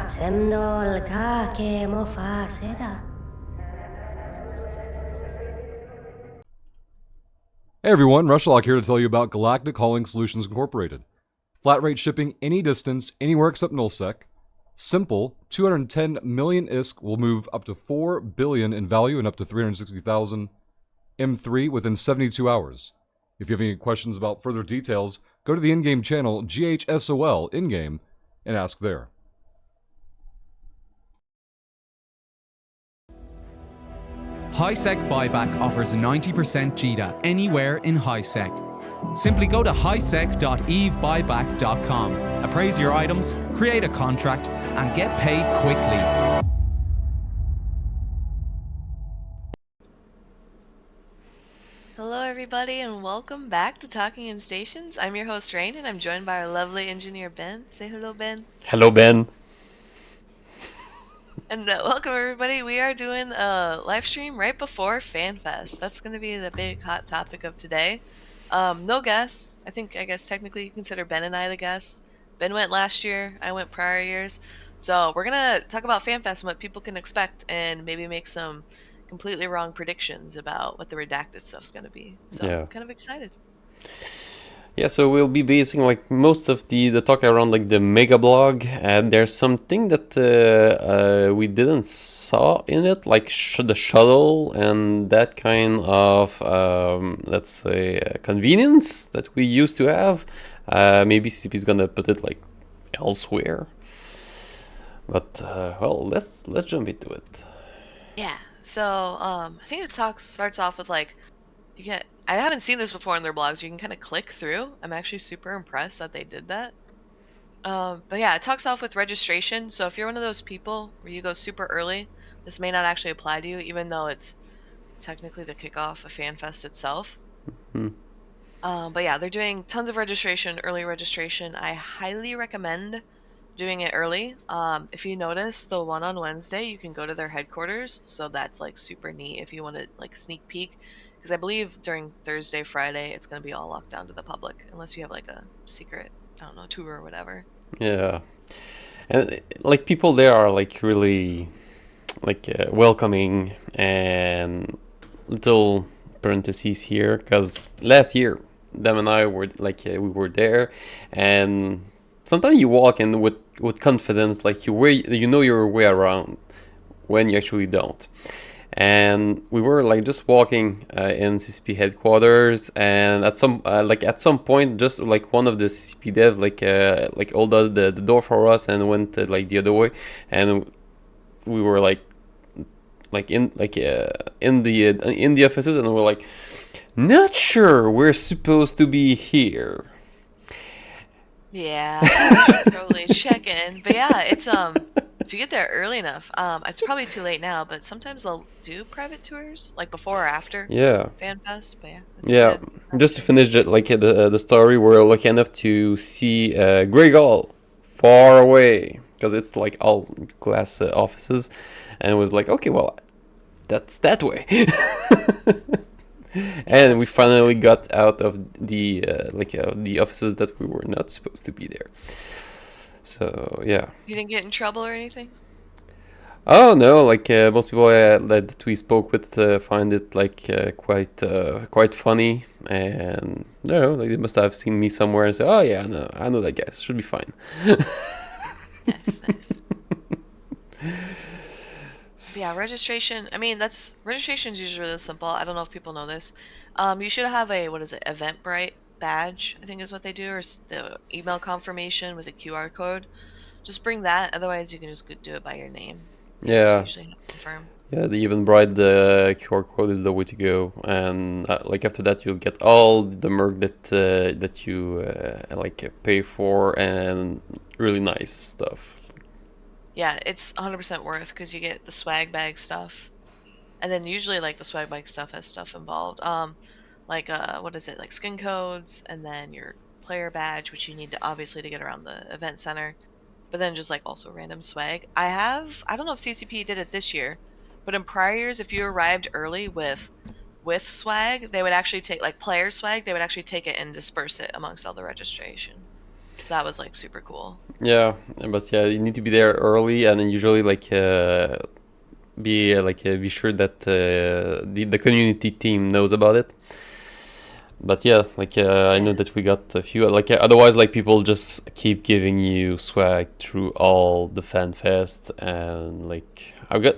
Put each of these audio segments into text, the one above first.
semdol ka ke mo fa seda. Hey everyone, Rushlock here to tell you about Galactic Hauling Solutions Incorporated. Flat rate shipping any distance, anywhere except nullsec. Simple, 210 million ISK will move up to 4 billion in value and up to 360,000 M3 within 72 hours. If you have any questions about further details, go to the in-game channel GHSOL in-game and ask there. HiSec Buyback offers 90% JITA anywhere in HiSec. Simply go to hisec.evebuyback.com, appraise your items, create a contract, and get paid quickly. Hello everybody and welcome back to Talking in Stations. I'm your host Rain and I'm joined by our lovely engineer Ben. Say hello Ben. Hello, Ben. And welcome everybody. We are doing a live stream right before Fanfest. That's going to be the big hot topic of today. No guests. I guess technically you consider Ben and I the guests. Ben went last year, I went prior years. So we're going to talk about Fanfest and what people can expect and maybe make some completely wrong predictions about what the redacted stuff's going to be. So Yeah. I'm kind of excited. Yeah, so we'll be basing like most of the talk around like the mega blog, and there's something that we didn't saw in it, like the shuttle and that kind of let's say convenience that we used to have. Maybe CCP is gonna put it like elsewhere. But well, let's jump into it. Yeah. So I think the talk starts off with like I haven't seen this before in their blogs. You can kind of click through. I'm actually super impressed that they did that. But yeah, it talks off with registration. So if you're one of those people where you go super early, this may not actually apply to you, even though it's technically the kickoff of FanFest itself. Hmm. But yeah, they're doing tons of registration, early registration. I highly recommend doing it early. If you notice, the one on Wednesday, you can go to their headquarters, so that's like super neat if you want to like sneak peek. Because I believe during Thursday, Friday, it's going to be all locked down to the public, unless you have like a secret, I don't know, tour or whatever. Yeah, and like people there are like really like welcoming, and little parentheses here because last year them and I were like we were there, and sometimes you walk in with confidence, like you know your way around when you actually don't. And we were like just walking in CCP headquarters, and at some point, just like one of the CCP dev like hold the door for us and went like the other way, and we were like in the offices, and we were like, not sure we're supposed to be here. Yeah, you should probably check in. But yeah, it's if you get there early enough, it's probably too late now, but sometimes they'll do private tours, like before or after Yeah. FanFest. But yeah, it's Yeah, good. just to finish the story, we're lucky enough to see Grey Hall far away because it's like all glass offices, and it was like, okay, well, that's that way. And we finally got out of the offices that we were not supposed to be there. So yeah. You didn't get in trouble or anything? Oh no, like most people that we spoke with find it like quite funny, and no, like they must have seen me somewhere and say, "Oh yeah, no, I know that guy. Should be fine." Nice. Yeah, registration. I mean, registration is usually really simple. I don't know if people know this. You should have a Eventbrite badge, I think is what they do, or the email confirmation with a QR code. Just bring that. Otherwise, you can just do it by your name. Yeah. Usually have to confirm. Yeah, the Eventbrite, the QR code is the way to go, and like after that, you'll get all the merch that you like pay for, and really nice stuff. Yeah, it's 100% worth because you get the swag bag stuff, and then usually like the swag bag stuff has stuff involved. Like what is it? Like skin codes, and then your player badge, which you need to obviously to get around the event center. But then just like also random swag. I don't know if CCP did it this year, but in prior years, if you arrived early with swag, they would actually take like player swag. They would actually take it and disperse it amongst all the registration. So that was like super cool. Yeah, but yeah, you need to be there early, and then usually like be sure that the community team knows about it. But yeah, like I know that we got a few. Like otherwise, like people just keep giving you swag through all the Fanfest, and like I've got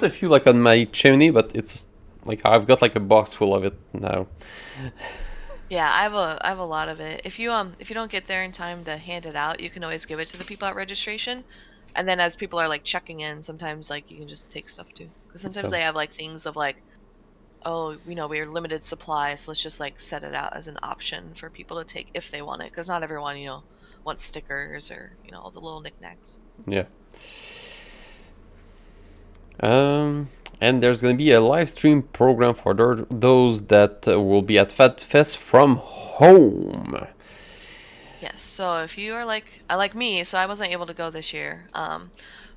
a few like on my chimney, but it's like I've got like a box full of it now. Yeah, I have a lot of it. If you don't get there in time to hand it out, you can always give it to the people at registration. And then as people are like checking in, sometimes like you can just take stuff too. Because sometimes Okay. they have like things of like, oh, we're limited supply, so let's just like set it out as an option for people to take if they want it. Because not everyone, wants stickers or all the little knickknacks. Yeah. And there's gonna be a live stream program for those that will be at Fanfest from home. Yes. So if you are like me, so I wasn't able to go this year.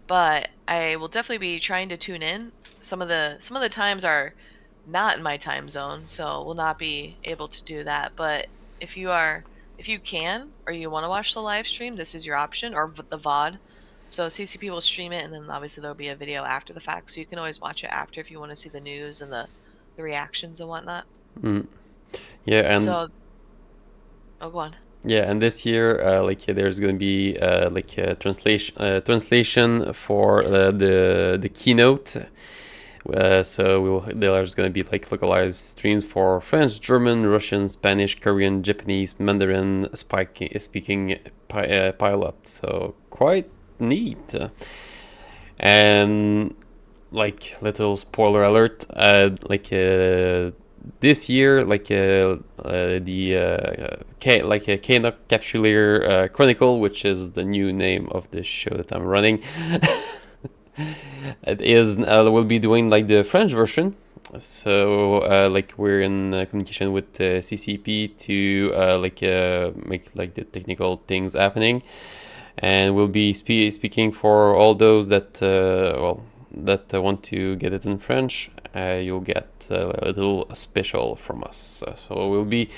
But I will definitely be trying to tune in. Some of the times are not in my time zone, so will not be able to do that. But if you can or you want to watch the live stream, this is your option, or the VOD. So CCP will stream it, and then obviously there'll be a video after the fact, so you can always watch it after if you want to see the news and the reactions and whatnot. Mm. Yeah, and So, oh, go on. yeah, and this year, there's gonna be like a translation for the keynote. So there's gonna be like localized streams for French, German, Russian, Spanish, Korean, Japanese, Mandarin speaking pilot. So quite neat. And like little spoiler alert, this year, Kano Capsuleer Chronicle, which is the new name of the show that I'm running, it is will be doing like the French version. So we're in communication with CCP to make like the technical things happening, and we'll be speaking for all those that want to get it in French. You'll get a little special from us. So we'll be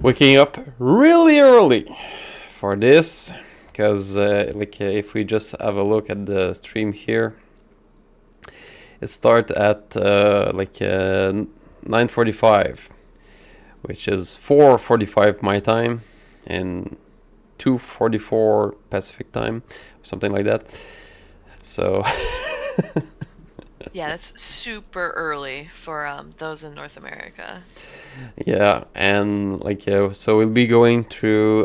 waking up really early for this, because if we just have a look at the stream here, it starts at 9:45, which is 4:45 my time and 2:44 Pacific time, something like that. So Yeah, that's super early for those in North America. yeah, and so we'll be going through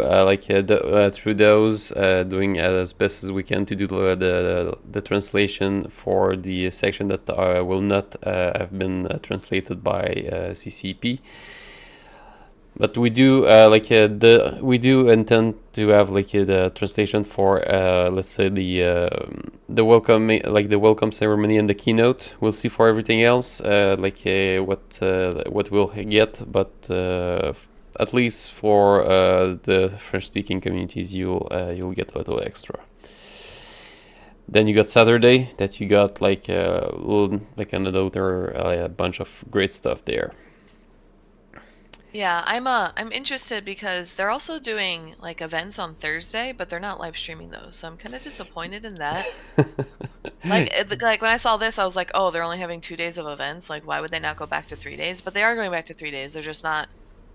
through those, doing as best as we can to do the translation for the section that will not have been translated by CCP. But we do we do intend to have the translation for let's say the welcome ceremony and the keynote. We'll see for everything else what we'll get, but at least for the French speaking communities, you'll get a little extra. Then you got Saturday, that you got another bunch of great stuff there. Yeah, I'm interested because they're also doing like events on Thursday, but they're not live streaming those, so I'm kind of disappointed in that. Like when I saw this, I was like, oh, they're only having 2 days of events. Like, why would they not go back to 3 days? But they are going back to 3 days. They're just not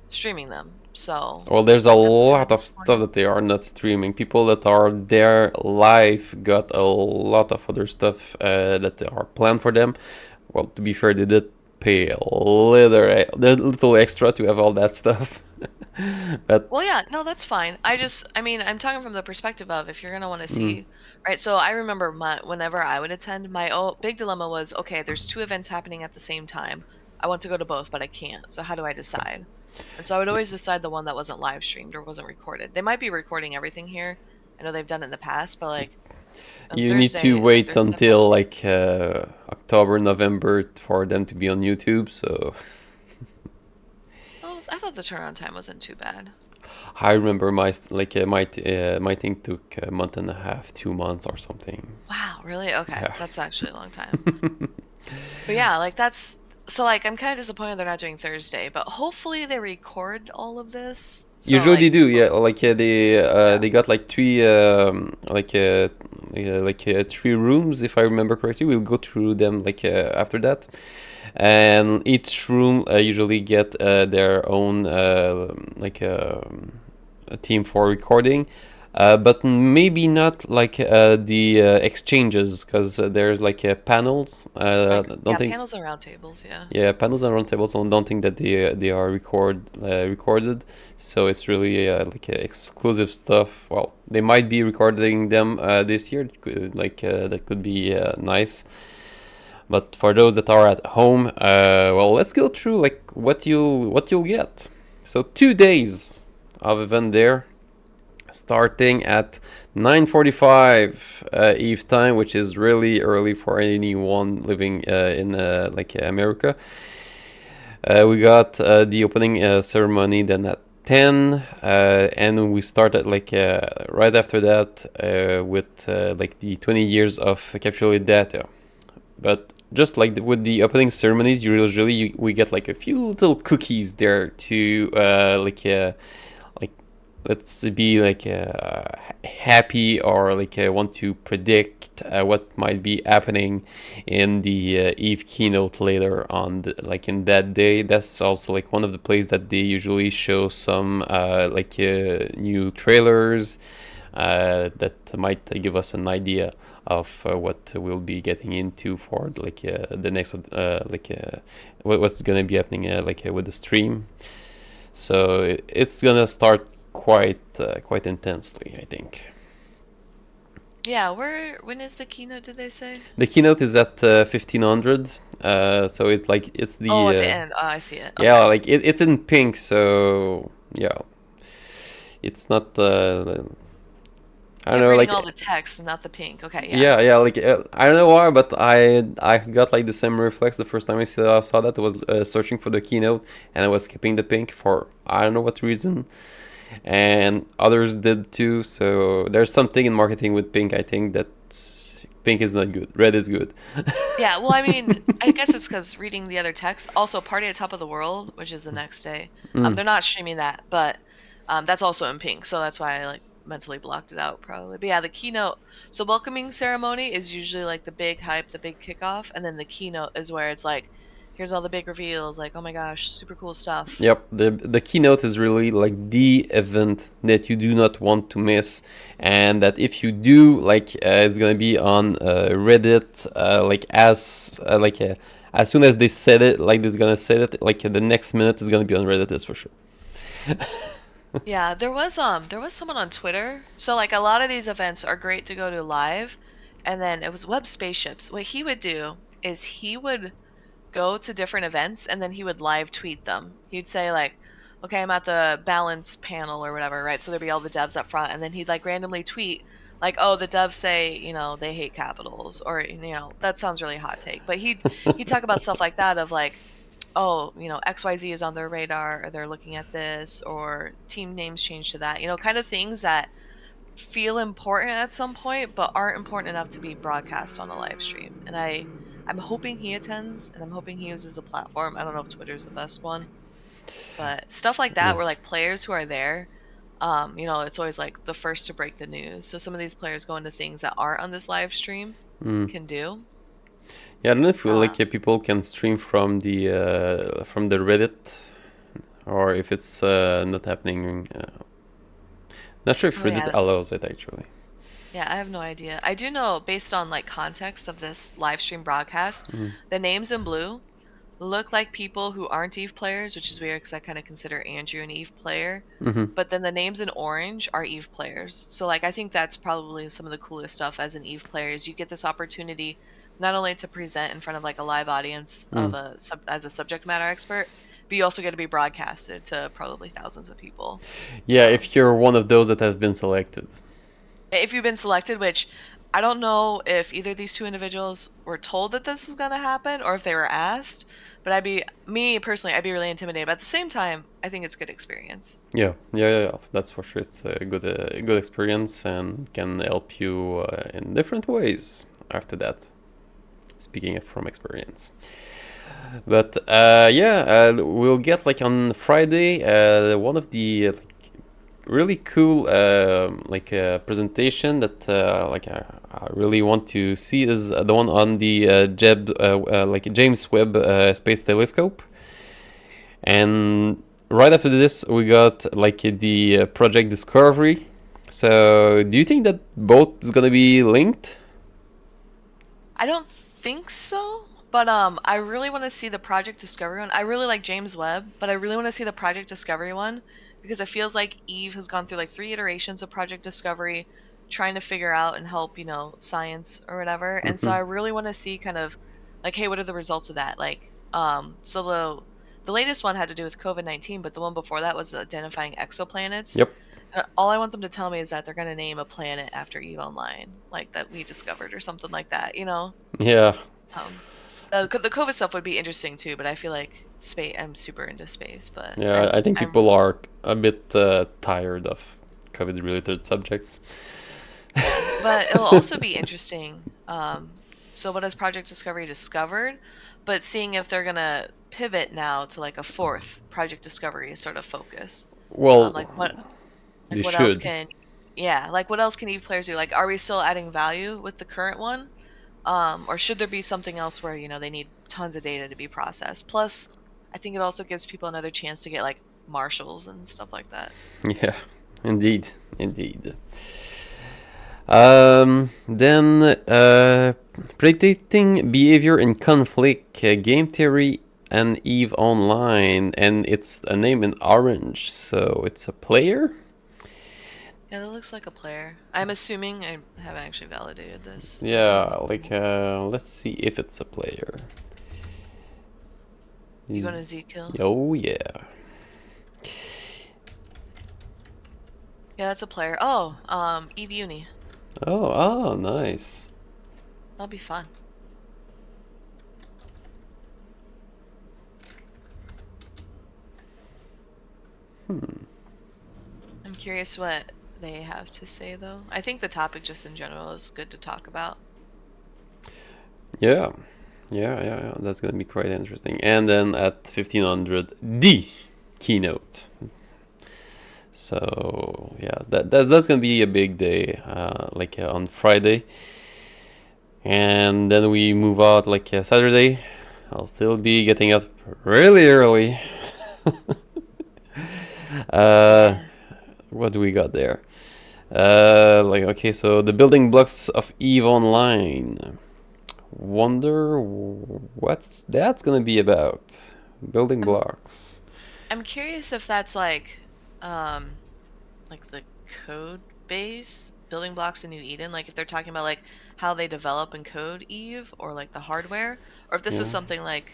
streaming them. So Well, there's a that's kinda lot of disappointing. stuff that they are not streaming. People that are there live got a lot of other stuff that are planned for them. Well, to be fair, they did pay a little extra to have all that stuff. But Well, yeah, no, that's fine. I mean, I'm talking from the perspective of if you're gonna want to see, right? So I remember whenever I would attend, my big dilemma was, okay, there's 2 events happening at the same time. I want to go to both, but I can't. So how do I decide? And so I would always decide the one that wasn't live streamed or wasn't recorded. They might be recording everything here. I know they've done it in the past, but like on you need Thursday, to wait there's until definitely. October, November for them to be on YouTube. So Oh, I thought the turnaround time wasn't too bad. I remember my thing took a month and a half, 2 months or something. Wow, really? Okay, Yeah. that's actually a long time. But yeah, like that's So like I'm kind of disappointed they're not doing Thursday, but hopefully they record all of this. So Usually like they do, yeah. Like yeah. they got like three three rooms, if I remember correctly. We'll go through them like after that, and each room usually get their own a team for recording. But maybe not like the exchanges, because there's like panels. Like Don't think panels and roundtables, yeah. Yeah, panels and roundtables. I don't think that they are recorded, so it's really like exclusive stuff. Well, they might be recording them this year. That could be nice. But for those that are at home, well, let's go through like what you'll get. So 2 days of event there, starting at 9:45 Eve time, which is really early for anyone living in like America. We got the opening ceremony then at 10, and we started like right after that with like the 20 years of capsulated data. But just like with the opening ceremonies, we get like a few little cookies there to like let's be like happy, or like want to predict what might be happening in the Eve keynote later on, like in that day. That's also like one of the places that they usually show some new trailers that might give us an idea of what we'll be getting into for like the next what's gonna be happening with the stream. So it's gonna start quite intensely, I think. Yeah, when is the keynote, did they say? The keynote is at 1500. So it's the Oh, at the end. Oh, I see it. yeah, Okay. like it's in pink, so yeah, it's not I don't Kept know, reading like all the text and not the pink. Okay, yeah. yeah, like I don't know why, but I got like the same reflex the first time I saw that. I was searching for the keynote, and I was skipping the pink for I don't know what reason, and others did too. So there's something in marketing with pink. I think that pink is not good. Red is good. Yeah, well, I mean, I guess it's because reading the other text. Also, Party at Top of the World, which is the next day. They're not streaming that, but that's also in pink, so that's why I like mentally blocked it out probably. But yeah, the keynote. So welcoming ceremony is usually like the big hype, the big kickoff, and then the keynote is where it's like, here's all the big reveals, like oh my gosh, super cool stuff. Yep, the keynote is really like the event that you do not want to miss, and that if you do, like it's gonna be on Reddit, as soon as they said it, like they're gonna say it, like the next minute is gonna be on Reddit, that's for sure. Yeah, there was someone on Twitter. So like a lot of these events are great to go to live, and then it was Web Spaceships. What he would do is he would go to different events and then he would live tweet them. He'd say like, "Okay, I'm at the balance panel or whatever, right?" So there'd be all the devs up front, and then he'd like randomly tweet like, "Oh, the devs say, they hate capitals," or that sounds really hot take. But he'd talk about stuff like that of like, "Oh, XYZ is on their radar, or they're looking at this, or team names change to that." Kind of things that feel important at some point but aren't important enough to be broadcast on a live stream. And I'm hoping he attends, and I'm hoping he uses a platform. I don't know if Twitter's the best one, but stuff like that Yeah. where like players who are there, it's always like the first to break the news. So some of these players go into things that aren't on this live stream can do. Yeah, I don't know if Uh, people can stream from the Reddit, or if it's not happening. Not sure if oh Reddit yeah, allows it actually. yeah, I have no idea. I do know based on like context of this live stream broadcast, the names in blue look like people who aren't Eve players, which is weird because I kind of consider Andrew an Eve player. But then the names in orange are Eve players. So like I think that's probably some of the coolest stuff as an Eve player is you get this opportunity not only to present in front of like a live audience of as a subject matter expert, but you also get to be broadcasted to probably thousands of people. Yeah, if you're one of those that has been selected. If you've been selected, which I don't know if either of these two individuals were told that this was going to happen or if they were asked, but me personally, I'd be really intimidated. But at the same time, I think it's good experience. Yeah. That's for sure. It's a good experience and can help you in different ways after that. speaking from experience. But we'll get like on Friday one of the really cool presentation that I really want to see is the one on the James Webb Space Telescope. And right after this, we got like the Project Discovery. So, do you think that both is gonna be linked? I don't think so, but I really want to see the Project Discovery one. I really like James Webb, but I really want to see the Project Discovery one because it feels like Eve has gone through like 3 iterations of Project Discovery, trying to figure out and help, science or whatever. And so I really want to see kind of like, hey, what are the results of that? Like, so the latest one had to do with COVID-19, but the one before that was identifying exoplanets. Yep. All I want them to tell me is that they're going to name a planet after Eve Online, like that we discovered or something like that, Yeah. The COVID stuff would be interesting too, but I feel like space. I'm super into space, but Yeah, I think people are a bit tired of COVID-related subjects. But it'll also be interesting. So what has Project Discovery discovered? But seeing if they're gonna pivot now to like a 4th Project Discovery sort of focus. Well, Like what they what else should. what else can Eve players do? Like, are we still adding value with the current one? Or should there be something else where, they need tons of data to be processed? Plus, I think it also gives people another chance to get like marshals and stuff like that. Yeah, indeed. Then predicting behavior in conflict, game theory and Eve Online, and it's a name in orange, so it's a player. Yeah, that looks like a player. I'm assuming. I haven't actually validated this. Yeah, let's see if it's a player. You going to Z-Kill? Oh yeah. Yeah, that's a player. Oh, Eve Uni. Oh, nice. That'll be fun. I'm curious what they have to say, though. I think the topic just in general is good to talk about. Yeah. That's gonna be quite interesting. And then at 1500, the keynote. So yeah, that's gonna be a big day, on Friday. And then we move out Saturday. I'll still be getting up really early. What do we got there? So the building blocks of Eve Online. Wonder what that's gonna be about. Building blocks. I'm curious if that's like the code base, building blocks in New Eden, like if they're talking about like how they develop and code Eve, or like the hardware, or if this is something like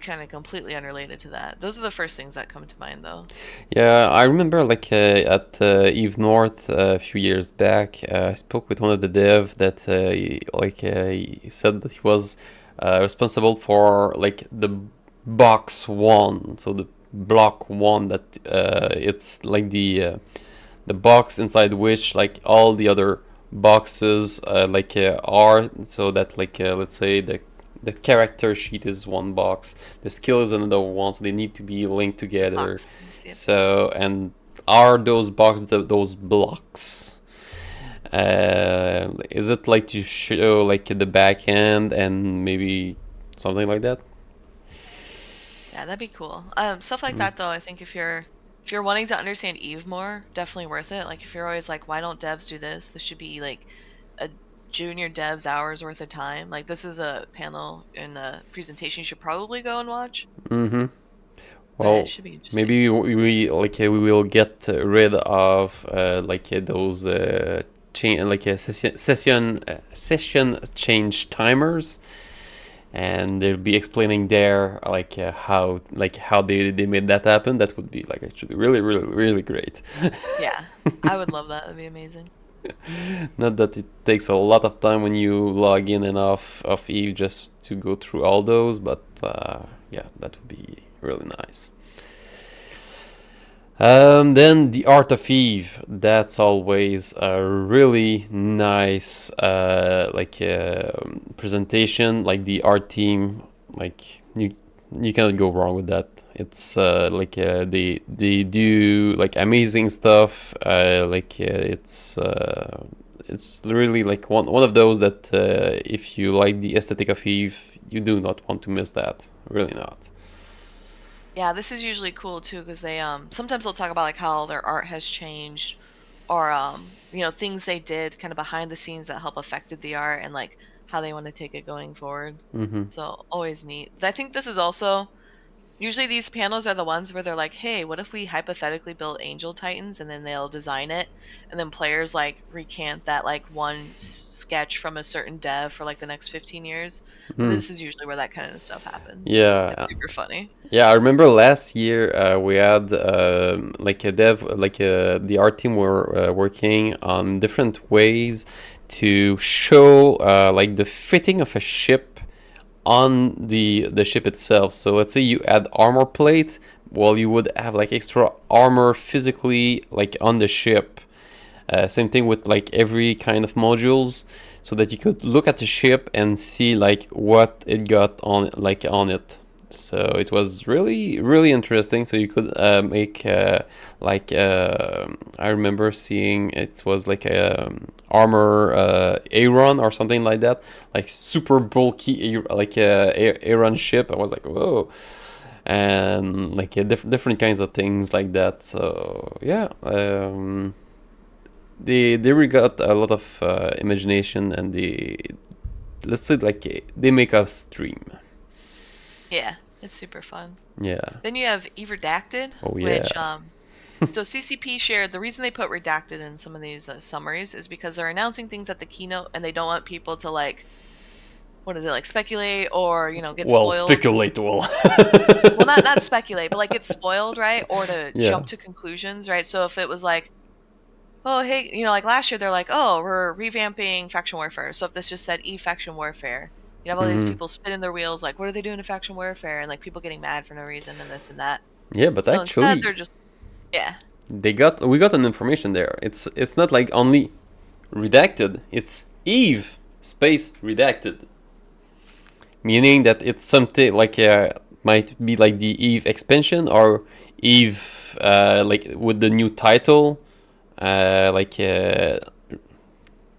kind of completely unrelated to that. Those are the first things that come to mind, though. Yeah, I remember at Eve North a few years back, I spoke with one of the dev that he said that he was responsible for the box one, so the block one that it's like the box inside which all the other boxes are, so that let's say the character sheet is one box, the skill is another one, so they need to be linked together. Boxes, yep. So, and are those boxes those blocks? Is it to show the back end and maybe something like that? Yeah, that'd be cool. Stuff like that, though, I think if you're wanting to understand Eve more, definitely worth it. Like, if you're always like, why don't devs do this? This should be like a junior devs hours worth of time. Like, this is a panel in a presentation you should probably go and watch. Mm-hmm. Well, it should be interesting. maybe we will get rid of those session change timers, and they'll be explaining there how they made that happen. That would be actually really, really, really great. Yeah, I would love that. That'd be amazing. Not that it takes a lot of time when you log in and off of Eve just to go through all those, but yeah, that would be really nice. Then the Art of Eve. That's always a really nice presentation. Like the art team, like you cannot go wrong with that. It's they do like amazing stuff. It's really like one of those that if you like the aesthetic of Eve, you do not want to miss that. Really not. Yeah, this is usually cool too because they sometimes they'll talk about like how their art has changed or things they did kind of behind the scenes that help affected the art and like how they want to take it going forward. Mm-hmm. So always neat. I think this is also usually these panels are the ones where they're like, "Hey, what if we hypothetically build Angel Titans?" and then they'll design it, and then players like recant that like one sketch from a certain dev for like the next 15 years. And Mm. this is usually where that kind of stuff happens. Yeah. It's super funny. Yeah, I remember last year we had like a dev, the art team were working on different ways to show like the fitting of a ship on the ship itself. So let's say you add armor plate, well, you would have like extra armor physically like on the ship. Same thing with like every kind of modules, so that you could look at the ship and see like what it got on it. So it was really really interesting. So you could make I remember seeing it was like a armor Aaron or something like that, like super bulky Aaron ship. I was like, whoa. And like different kinds of things like that. So yeah, they really got a lot of imagination, and let's say like they make us dream. Yeah, it's super fun. Yeah. Then you have Redacted, Oh which yeah. so CCP shared the reason they put redacted in some of these summaries is because they're announcing things at the keynote and they don't want people to like what is it like speculate or get Well, spoiled. speculate. Well. Well, not speculate, but like get spoiled, right? Or to Yeah. jump to conclusions, right? So if it was like, oh hey, like last year they're like, oh we're revamping faction warfare. So if this just said faction warfare, you have all these people spinning their wheels like, what are they doing to faction warfare? And like people getting mad for no reason and this and that. Yeah, but So instead actually, they're just yeah. we got an information there. It's not like only redacted. It's Eve space redacted, meaning that it's something like might be like the Eve expansion or Eve like with the new title,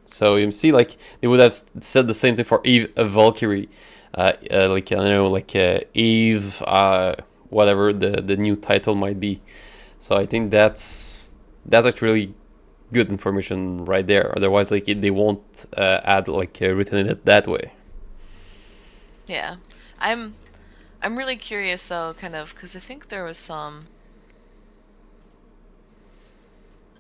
so you see like they would have said the same thing for Eve Valkyrie, like I don't know like Eve whatever the new title might be. So I think that's actually good information right there. Otherwise, like they won't add like written it that way. Yeah. I'm really curious though, kind of, because I think there was some.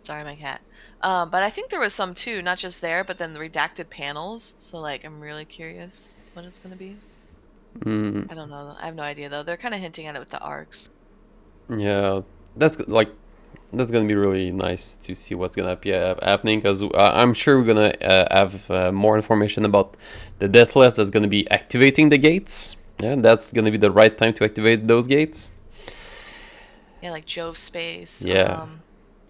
Sorry, my cat. But I think there was some too, not just there, but then the redacted panels. So like, I'm really curious what it's gonna be. I don't know. I have no idea though. They're kind of hinting at it with the arcs. Yeah, that's that's gonna be really nice to see what's gonna be happening, because I'm sure we're gonna have more information about the Deathless that's gonna be activating the gates. Yeah, that's gonna be the right time to activate those gates. Yeah, like Jove space. Yeah.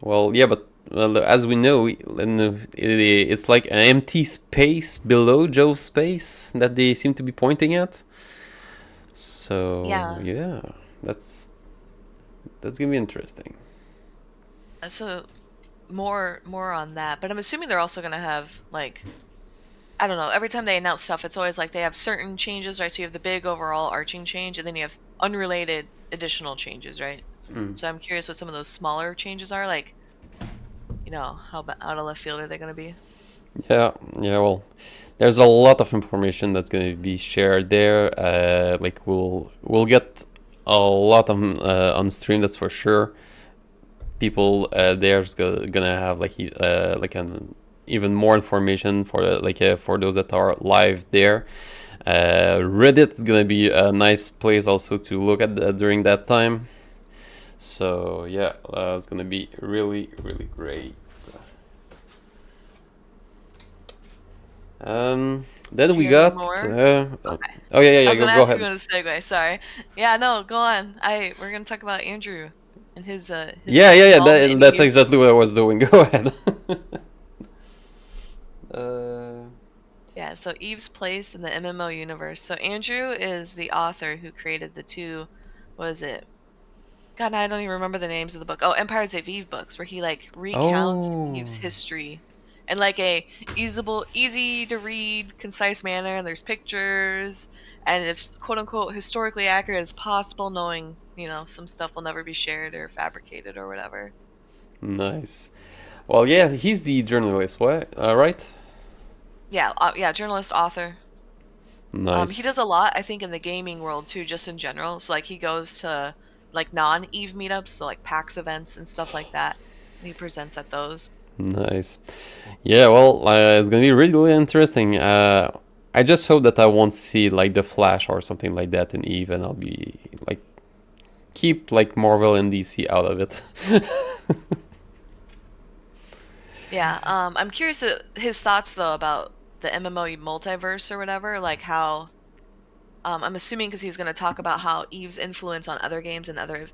Well, yeah, but as we know, it's like an empty space below Joe's space that they seem to be pointing at. So yeah, that's gonna be interesting. So more on that, but I'm assuming they're also gonna have like, I don't know, every time they announce stuff it's always like they have certain changes, right? So you have the big overall arching change and then you have unrelated additional changes, right? So I'm curious what some of those smaller changes are, like, how out of left field are they going to be? Yeah, well, there's a lot of information that's going to be shared there. Like we'll get a lot on stream, that's for sure. People there's gonna have like an even more information for for those that are live there. Reddit is gonna be a nice place also to look at during that time. So yeah, it's gonna be really really great. Then we got. Okay. Oh yeah, I was gonna go ask ahead. you to segue. Sorry. Yeah, no, go on. We're gonna talk about Andrew. and his Yeah. mom in That's Eve. exactly what I was doing. Go ahead. Yeah, so Eve's place in the MMO universe. So Andrew is the author who created the two, what is it? God, I don't even remember the names of the book. Oh, Empires of Eve books, where he like recounts Eve's Oh, history in like a easy to read, concise manner. And there's pictures, and it's quote unquote historically accurate as possible, knowing some stuff will never be shared or fabricated or whatever. nice. Well, yeah, he's the journalist, what? Right? Yeah, yeah, journalist, author. He does Nice. a lot, I think, in the gaming world too, just in general. So like he goes to like non-Eve meetups, so like PAX events and stuff like that, and he presents at those. Nice. Yeah, well, it's gonna be really interesting. I just hope that I won't see like the Flash or something like that in Eve, and I'll be like keep like Marvel and DC out of it. Yeah, I'm curious his thoughts though about the MMO multiverse or whatever, like how I'm assuming because he's going to talk about how Eve's influence on other games and other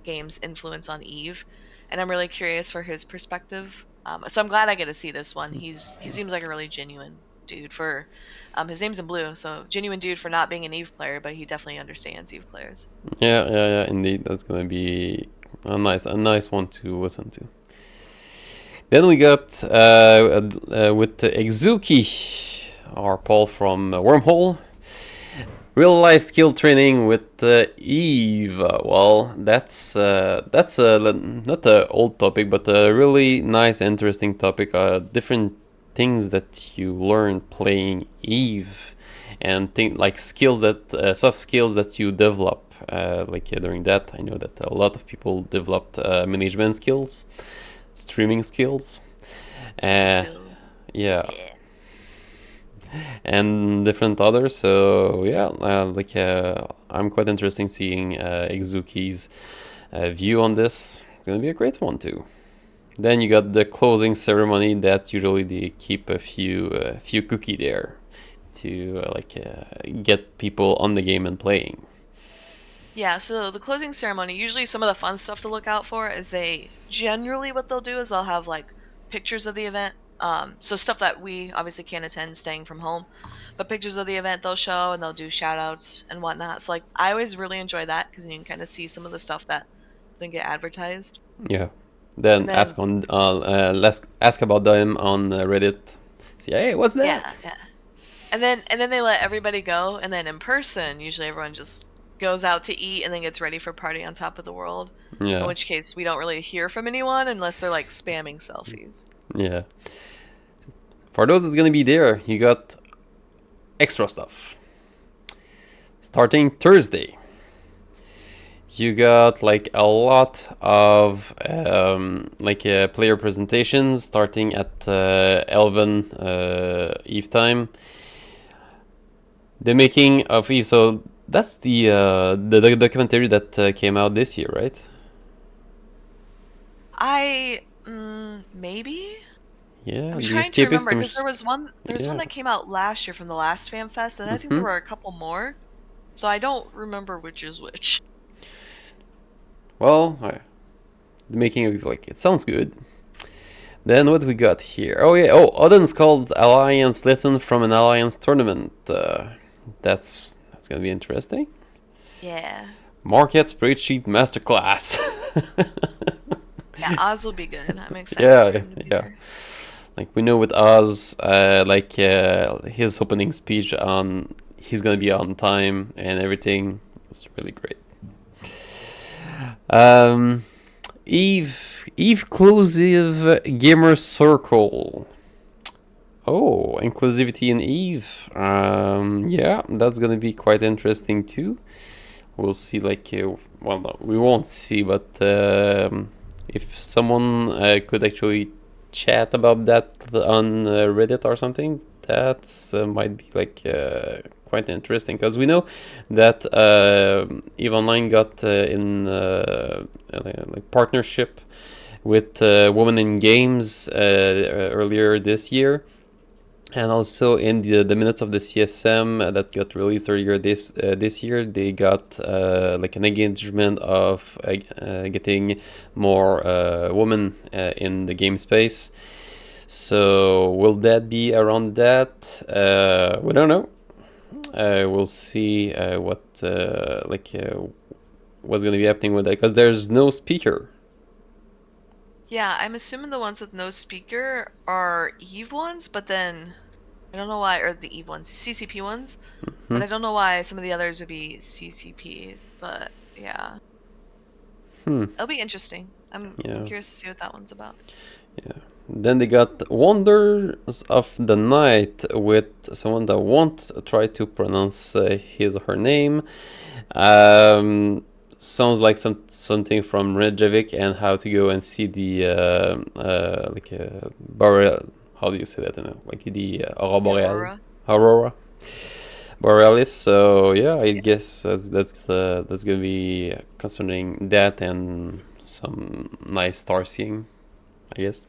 games influence on Eve, and I'm really curious for his perspective. So I'm glad I get to see this one. He seems like a really genuine dude for his name's in blue, so genuine dude for not being an Eve player, but he definitely understands Eve players. Yeah, indeed. That's gonna be a nice one to listen to. Then we got with Exuki, our Paul from Wormhole. Real life skill training with Eve. Well, that's not an old topic, but a really nice, interesting topic. Different things that you learn playing Eve, and like skills that soft skills that you develop. During that, I know that a lot of people developed management skills, streaming skills, uh, Skills. yeah, Yeah. and different others. So yeah, I'm quite interested in seeing Exuki's view on this. It's gonna be a great one too. Then you got the closing ceremony that usually they keep a few cookie there to get people on the game and playing. Yeah, so the closing ceremony, usually some of the fun stuff to look out for is what they'll do is they'll have like pictures of the event. So stuff that we obviously can't attend staying from home, but pictures of the event they'll show and they'll do shout outs and whatnot. So like I always really enjoy that because you can kind of see some of the stuff that doesn't get advertised. Yeah. Then And then let's ask about them on Reddit. See, hey, what's yeah, that? yeah. And then they let everybody go, and then in person, usually everyone just goes out to eat and then gets ready for party on top of the world. In Yeah, which case, we don't really hear from anyone unless they're like spamming selfies. yeah. For those that's gonna be there, you got extra stuff. Starting Thursday, you got like a lot of player presentations starting at 11 Eve time. The making of Eve, so that's the documentary that came out this year, right? Maybe. Yeah, I'm the trying to escapist. remember because there was one Yeah. that came out last year from the last Fanfest, and I think there Mm-hmm. were a couple more. So I don't remember which is which. Well, the making of like it sounds good. Then what we got here? Oh yeah. Oh, Odin's called Alliance lesson from an Alliance tournament. That's gonna be interesting. Yeah. Market spreadsheet masterclass. Yeah, Oz will be good. I'm excited Yeah, for him to be yeah. there. Like we know with Oz, his opening speech on he's gonna be on time and everything. It's really great. Um, Eve inclusive gamer circle. Oh, inclusivity in Eve. Yeah, that's gonna be quite interesting too. We'll see. Well, no, we won't see, but if someone could actually chat about that on Reddit or something, that's might be quite interesting because we know that Eve Online got in partnership with Women in Games earlier this year, And also in the minutes of the CSM that got released earlier this year, they got like an engagement of getting more women in the game space. So will that be around that? We don't know. We'll see what's going to be happening with that, because there's no speaker. Yeah, I'm assuming the ones with no speaker are Eve ones, but then I don't know why, or the Eve ones, CCP ones, but I don't know why some of the others would be CCPs, but yeah. It'll be interesting. I'm Yeah. curious to see what that one's about. Yeah. Then they got Wonders of the Night with someone that won't try to pronounce his or her name. Sounds like something from Reykjavik, and how to go and see the boreal. How do you say that? Like the aurora boreal, aurora borealis. So yeah, I guess that's gonna be concerning that and some nice star seeing, I guess.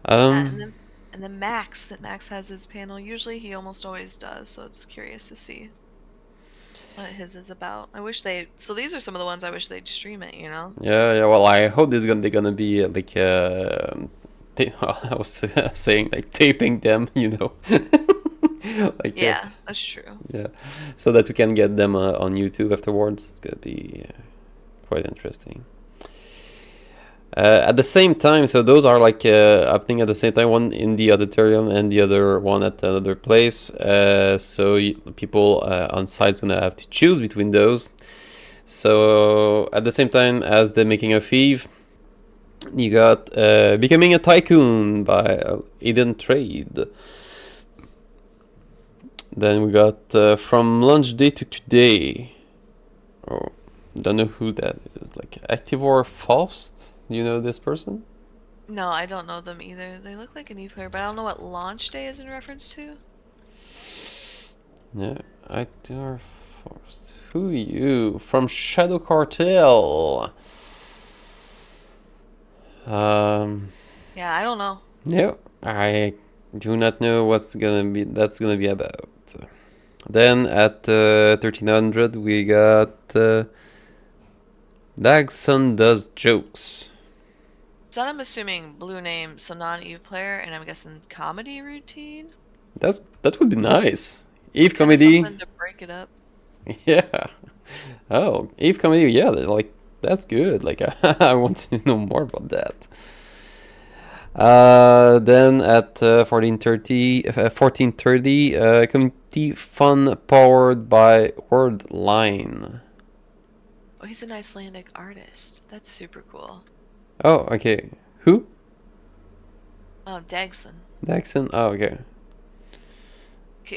And then Max, that Max has his panel. Usually he almost always does, so it's curious to see what his is about. I wish so these are some of the ones I wish they'd stream it, you know? Yeah. Well, I hope they're gonna be like I was saying like taping them, you know. Like, yeah, that's true. Yeah, so that we can get them on YouTube afterwards. It's gonna be quite interesting. At the same time, so those are like happening at the same time, one in the auditorium and the other one at another place. So people on site's gonna have to choose between those. So at the same time as the making of Eve, you got Becoming a Tycoon by Eden Trade. Then we got From Launch Day to Today. Oh, don't know who that is. Like Activor Faust. Do you know this person? No, I don't know them either. They look like an Eve player, but I don't know what launch day is in reference to. Yeah, Activor Faust. Who are you? From Shadow Cartel. Yeah, I don't know. Yeah, I do not know that's gonna be about. Then at 1300 we got Dagson Does Jokes. So I'm assuming blue name, so non-Eve player, and I'm guessing comedy routine. That would be nice. Eve Kinda comedy. something to break it up. Yeah. Oh, Eve comedy. Yeah, like that's good. Like I want to know more about that. Then at 1430, community fun powered by Wordline. Oh, he's an Icelandic artist. That's super cool. Oh, okay. Who? Dagson. Dagson. Oh, okay.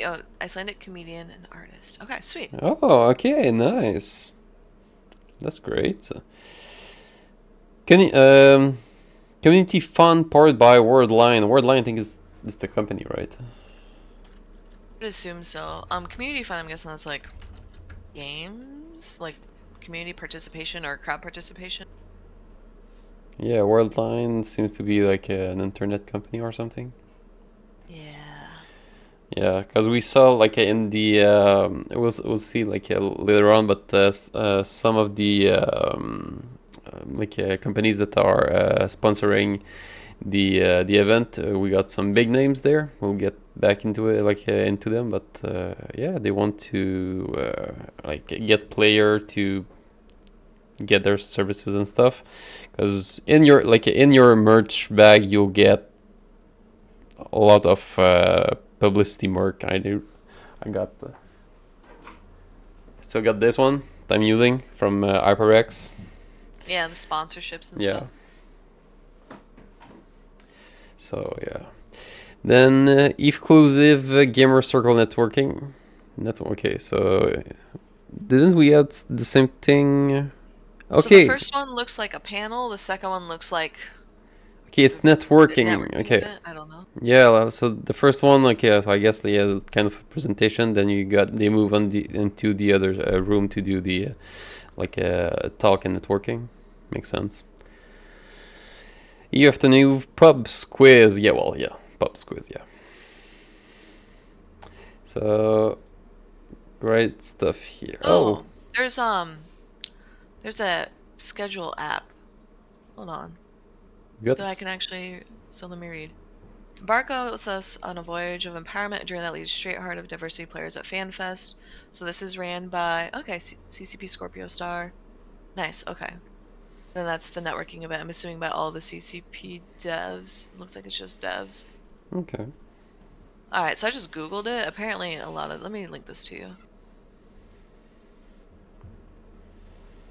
Oh, Icelandic comedian and artist. Okay, sweet. Oh, okay, nice. That's great. Can you, community fun powered by Wordline. Wordline, I think is the company, right? I would assume so. Community fun, I'm guessing that's like games, like community participation or crowd participation. Yeah, Wordline seems to be like an internet company or something. Yeah. Yeah, because we saw like in the we'll see like later on, but some of the companies that are sponsoring the event, we got some big names there. We'll get back into it, into them, but yeah, they want to get player to get their services and stuff, because in your merch bag you'll get a lot of publicity mark. Still got this one that I'm using from HyperX. Yeah, the sponsorships and Yeah. stuff. So yeah. Then exclusive gamer circle networking. Okay, so didn't we add the same thing? Okay. So the first one looks like a panel. The second one looks like. Okay, it's networking. Okay. I don't know. Yeah, so the first one, okay, so I guess they had kind of a presentation. Then they move on into the other room to do the talk and networking. Makes sense. You have to move pub quiz. Yeah, well, yeah, pub quiz. Yeah. So great stuff here. Oh, there's a schedule app. Hold on. Good. So I can actually. So let me read. Embark with us on a voyage of empowerment, a journey that leads straight heart of diversity players at Fanfest. So this is ran by CCP Scorpio Star. Nice. Okay. Then that's the networking event. I'm assuming by all the CCP devs. Looks like it's just devs. Okay. All right. So I just Googled it. Apparently, a lot of. Let me link this to you.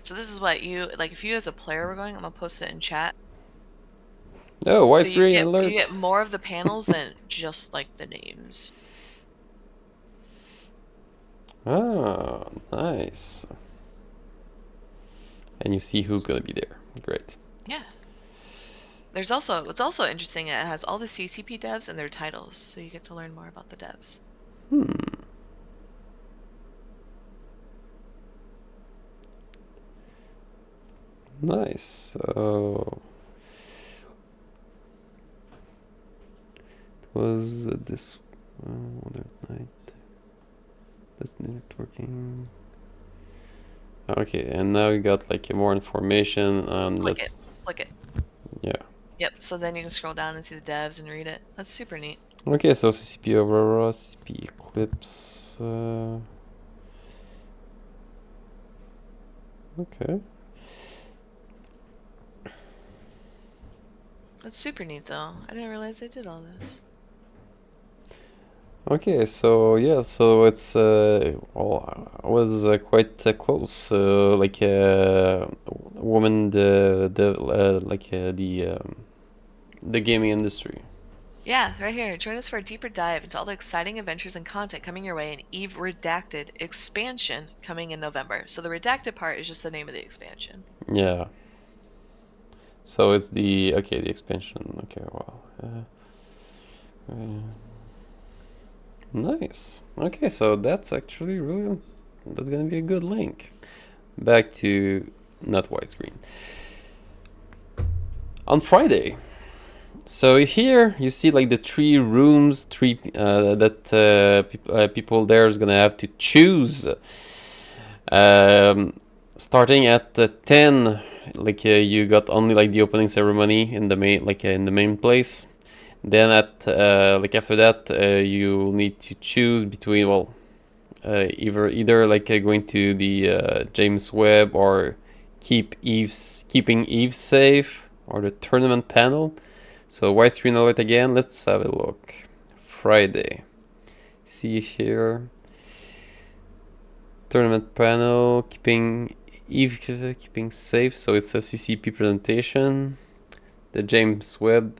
So this is what you like. If you as a player were going, I'm gonna post it in chat. Oh, So widescreen alert. you get more of the panels than just like the names. Ah, nice. And you see who's gonna be there. Great. Yeah. There's also what's also interesting. It has all the CCP devs and their titles, so you get to learn more about the devs. Nice. So it was this other night. That's networking. Okay, and now we got like more information on Click let's it. Click it. yeah. Yep. So then you can scroll down and see the devs and read it. That's super neat. Okay, so CCP Aurora, CCP Eclipse. Okay. That's super neat though. I didn't realize they did all this. Okay, so yeah, so it's well, I was quite close. Like woman, the gaming industry. Yeah, right here. Join us for a deeper dive into all the exciting adventures and content coming your way in Eve Redacted expansion coming in November. So the redacted part is just the name of the expansion. Yeah. So it's the expansion. Okay, wow. Nice. Okay, so that's actually that's gonna be a good link. Back to not widescreen. On Friday. So here you see like the 3 rooms, that people there is gonna have to choose. Starting at 10, like you got only like the opening ceremony in the main place. Then at after that, you need to choose between either going to the James Webb or keeping Eve safe or the tournament panel. So widescreen alert again. Let's have a look. Friday. See here. Tournament panel, keeping safe. So it's a CCP presentation. The James Webb.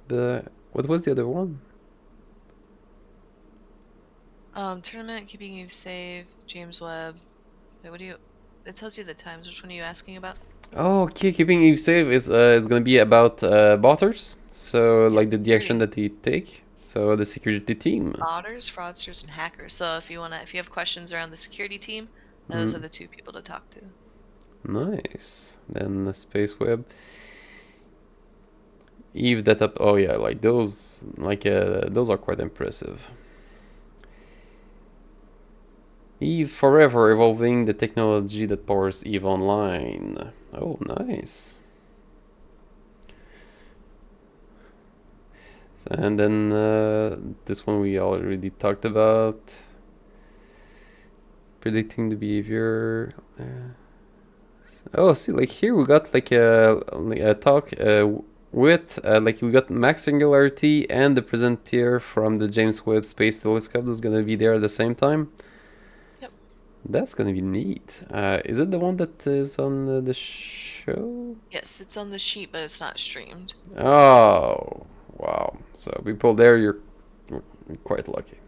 What was the other one? Tournament, keeping Eve safe, James Webb. Wait, it tells you the times. Which one are you asking about? Oh, okay, keeping Eve safe is gonna be about botters. So like the action that they take. So the security team. Botters, fraudsters, and hackers. So if you have questions around the security team, those are the 2 people to talk to. Nice. Then the Space Web. Eve that up. Oh yeah, like those are quite impressive. Eve forever evolving the technology that powers Eve Online. Oh, nice. And then this one we already talked about. Predicting the behavior. Oh, see, like here we got like a talk with we got Max Singularity and the presenter from the James Webb Space Telescope that's gonna be there at the same time. Yep. That's gonna be neat. Is it the one that is on the show? Yes, it's on the sheet, but it's not streamed. Oh, wow. So people there, you're quite lucky.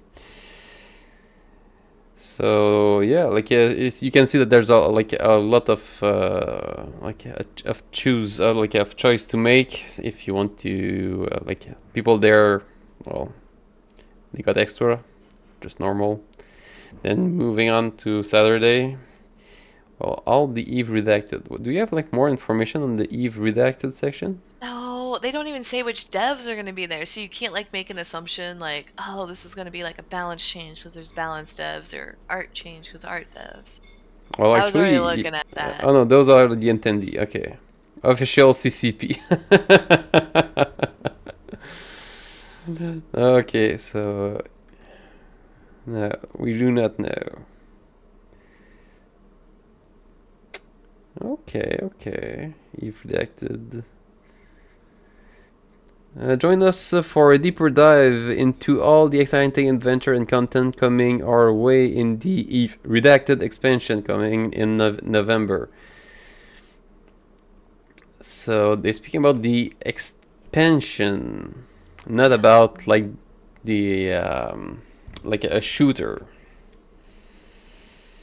So yeah, like you can see that there's a lot of of choice to make if you want to people there. Well, they got extra, just normal. Then moving on to Saturday. Well, all the Eve redacted. Do you have like more information on the Eve redacted section? No, Well, they don't even say which devs are going to be there, so you can't like make an assumption like, oh, this is going to be like a balance change because there's balance devs or art change because art devs. Well, I was already actually, looking at that. oh no, those are the attendee. Okay, official CCP. Okay, so no, we do not know. Okay. You've redacted. Join us for a deeper dive into all the exciting adventure and content coming our way in the Eve Redacted expansion coming in November. So they're speaking about the expansion, not about like the like a shooter.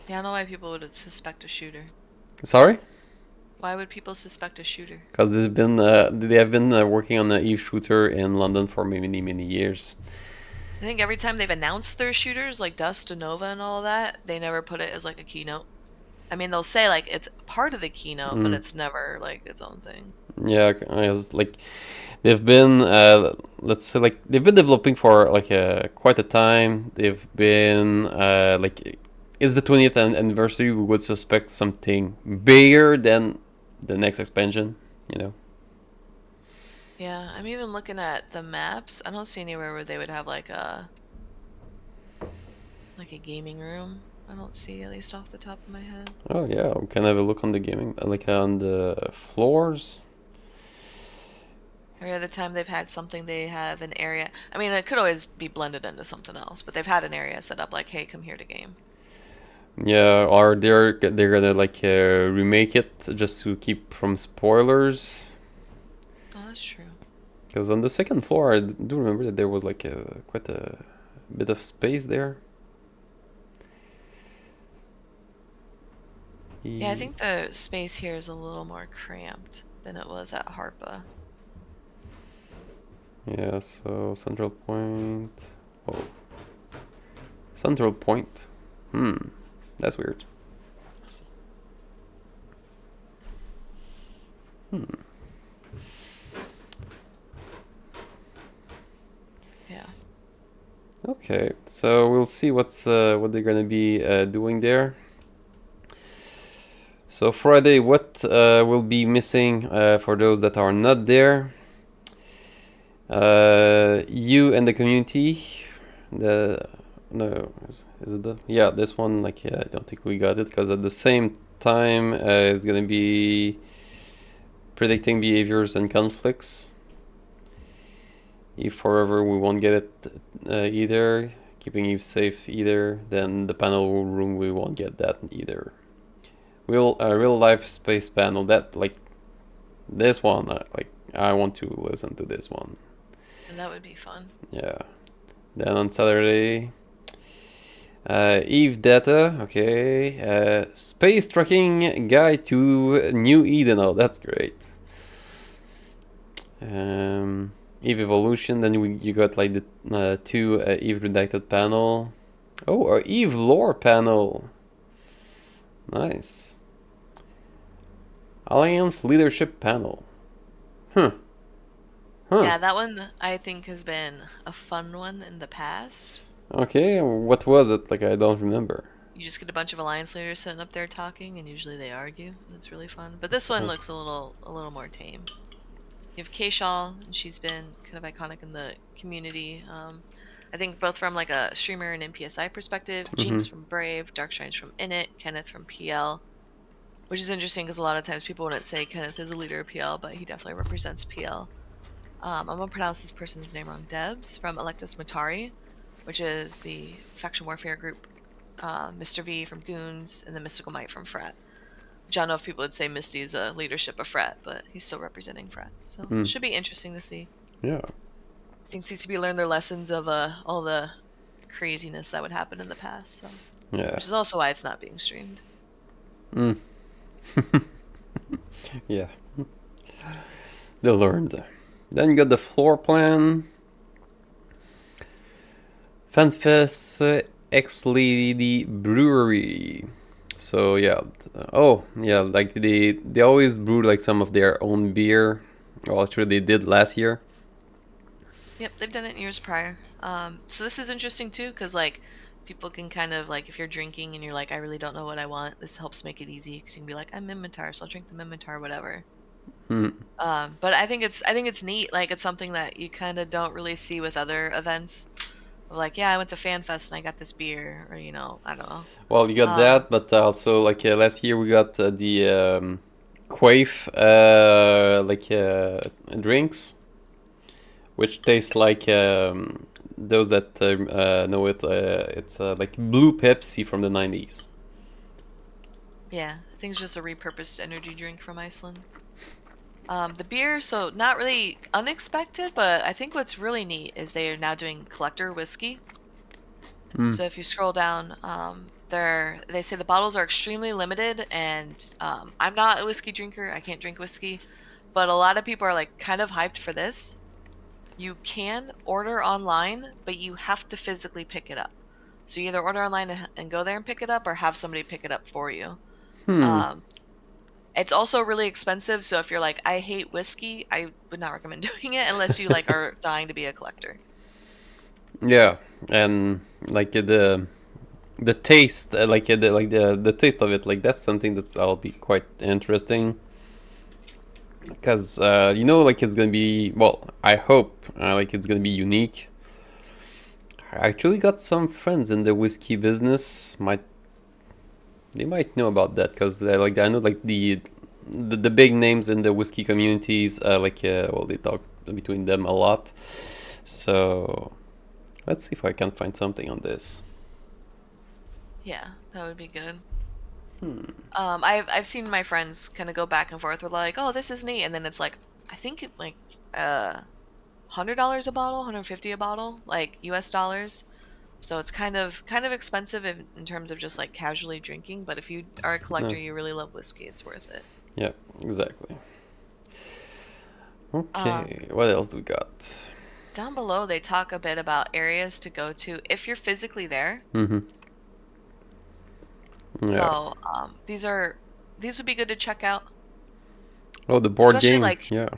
Yeah, I don't know why people would suspect a shooter. Sorry? Why would people suspect a shooter? Because they have been working on the Eve shooter in London for many years. I think every time they've announced their shooters, like Dust and Nova and all of that, they never put it as like a keynote. I mean, they'll say like it's part of the keynote, but it's never like its own thing. Yeah, like they've been let's say like they've been developing for like quite a time. They've been like it's the 20th anniversary. We would suspect something bigger than the next expansion, you know. Yeah, I'm even looking at the maps. I don't see anywhere where they would have like a gaming room. I don't see, at least off the top of my head. Oh yeah, we can have a look on the gaming, like on the floors. Every other time they've had something, they have an area. I mean, it could always be blended into something else, but they've had an area set up like, hey, come here to game. Yeah, or they're gonna like remake it just to keep from spoilers. Oh, that's true. Because on the second floor, I do remember that there was like quite a bit of space there. Yeah, I think the space here is a little more cramped than it was at Harpa. Yeah, so Central Point. Oh. Central Point. That's weird. Yeah. Okay, so we'll see what they're gonna be doing there. So Friday, what will be missing for those that are not there? You and the community. Is it this one? Like, I don't think we got it because at the same time it's gonna be predicting behaviors and conflicts. If forever we won't get it either, keeping Eve safe either, then the panel room we won't get that either. Real life space panel, that like this one, like I want to listen to this one. And that would be fun. Yeah. Then on Saturday, Eve data, okay. Space tracking guide to New Eden. Oh, that's great. Eve evolution. Then you got like the two Eve redacted panel. Oh, Eve lore panel. Nice. Alliance leadership panel. Huh. Yeah, that one I think has been a fun one in the past. Okay, what was it? Like, I don't remember. You just get a bunch of alliance leaders sitting up there talking, and usually they argue. And it's really fun. But this one looks a little more tame. You have K-Shaw, and she's been kind of iconic in the community. I think both from like a streamer and NPSI perspective. Jinx from Brave, Darkshine's from Init, Kenneth from PL. Which is interesting because a lot of times people wouldn't say Kenneth is a leader of PL, but he definitely represents PL. I'm gonna pronounce this person's name wrong. Debs from Electus Matari, which is the faction warfare group. Mr. V from Goons, and the Mystical Might from Frat. Which I don't know if people would say Misty is a leadership of Frat, but he's still representing Frat. So it should be interesting to see. Yeah. I think CCP learned their lessons of all the craziness that would happen in the past. So. Yeah. Which is also why it's not being streamed. Yeah. They learned. Then you got the floor plan. Fanfest X Lady Brewery. So yeah. Oh yeah, like they always brew like some of their own beer. Well, actually, they did last year. Yep, they've done it in years prior. So this is interesting too, because like people can kind of like if you're drinking and you're like, I really don't know what I want. This helps make it easy because you can be like, I'm Mimitar, so I'll drink the Mimitar, whatever. Hmm. But I think it's neat. Like it's something that you kind of don't really see with other events. Like, yeah, I went to Fanfest and I got this beer, or I don't know. Well, you got Um, that, but also like last year we got the quaif drinks, which taste like those that know it. It's like blue Pepsi from the 90s. yeah, I think it's just a repurposed energy drink from Iceland. The beer, so not really unexpected, but I think what's really neat is they are now doing collector whiskey. Mm. So if you scroll down, they say the bottles are extremely limited, and I'm not a whiskey drinker. I can't drink whiskey, but a lot of people are like kind of hyped for this. You can order online, but you have to physically pick it up. So you either order online and go there and pick it up, or have somebody pick it up for you. Hmm. Um, it's also really expensive, so if you're like, I hate whiskey, I would not recommend doing it unless you like are dying to be a collector. Yeah, and like the taste, the taste of it, like that's something that'll be quite interesting. Because like it's gonna be, well, I hope like it's gonna be unique. I actually got some friends in the whiskey business. They might know about that because like I know like the big names in the whiskey communities. Well, they talk between them a lot. So let's see if I can find something on this. Yeah, that would be good. Hmm. I've seen my friends kind of go back and forth with like, oh, this is neat, and then it's like, I think it like $100 a bottle, 150 a bottle, like US dollars. So it's kind of expensive in terms of just like casually drinking, but if you are a collector, No. you really love whiskey, it's worth it. Yeah, exactly. Um, Okay, what else do we got? Down below, they talk a bit about areas to go to if you're physically there. Mm-hmm. Yeah. So these would be good to check out, Oh, the board especially game. Yeah.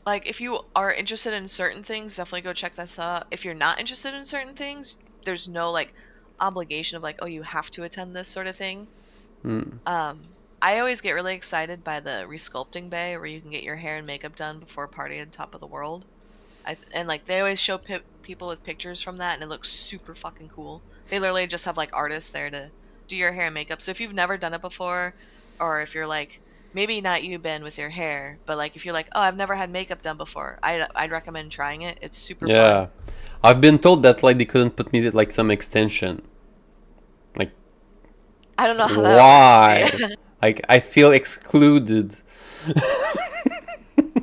like if you are interested in certain things, definitely go check this out. If you're not interested in certain things, there's no like obligation of like, oh, you have to attend this sort of thing. Mm. I always get really excited by the resculpting bay where you can get your hair and makeup done before party on top of the world. And like they always show people with pictures from that, and it looks super fucking cool. They literally just have like artists there to do your hair and makeup. So if you've never done it before, or if you're like maybe not you, Ben, with your hair, but like if you're like, oh, I've never had makeup done before, I'd recommend trying it. It's super Yeah. fun. I've been told that like they couldn't put me like some extension. Like I don't know how that works, but why? yeah. Like I feel excluded.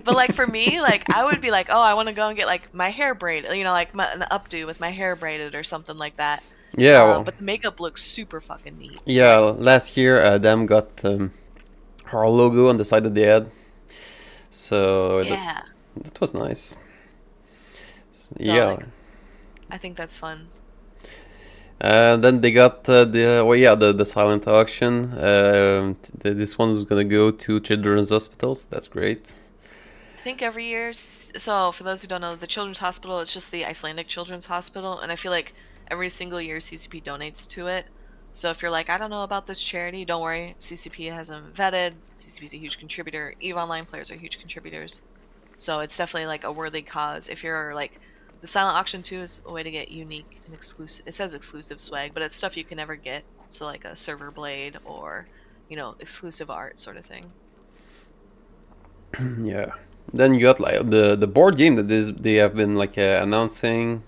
But like for me, like I would be like, oh, I want to go and get like my hair braided, like an updo with my hair braided or something like that. Yeah, well, But the makeup looks super fucking neat. So yeah. like, Last year, Adam got our logo on the side of the head, so yeah. that was nice. So Yeah. like, I think that's fun. Then they got the silent auction. This one was gonna go to children's hospitals. That's great. I think every year. So for those who don't know, the Children's Hospital, it's just the Icelandic Children's Hospital, and I feel like every single year CCP donates to it. So if you're like, I don't know about this charity, don't worry. CCP has them vetted. CCP is a huge contributor. EVE Online players are huge contributors. So it's definitely like a worthy cause. If you're like, the silent auction too is a way to get unique and exclusive. It says exclusive swag, but it's stuff you can never get. So like a server blade or, exclusive art sort of thing. Yeah. Then you got like the board game that they have been like announcing.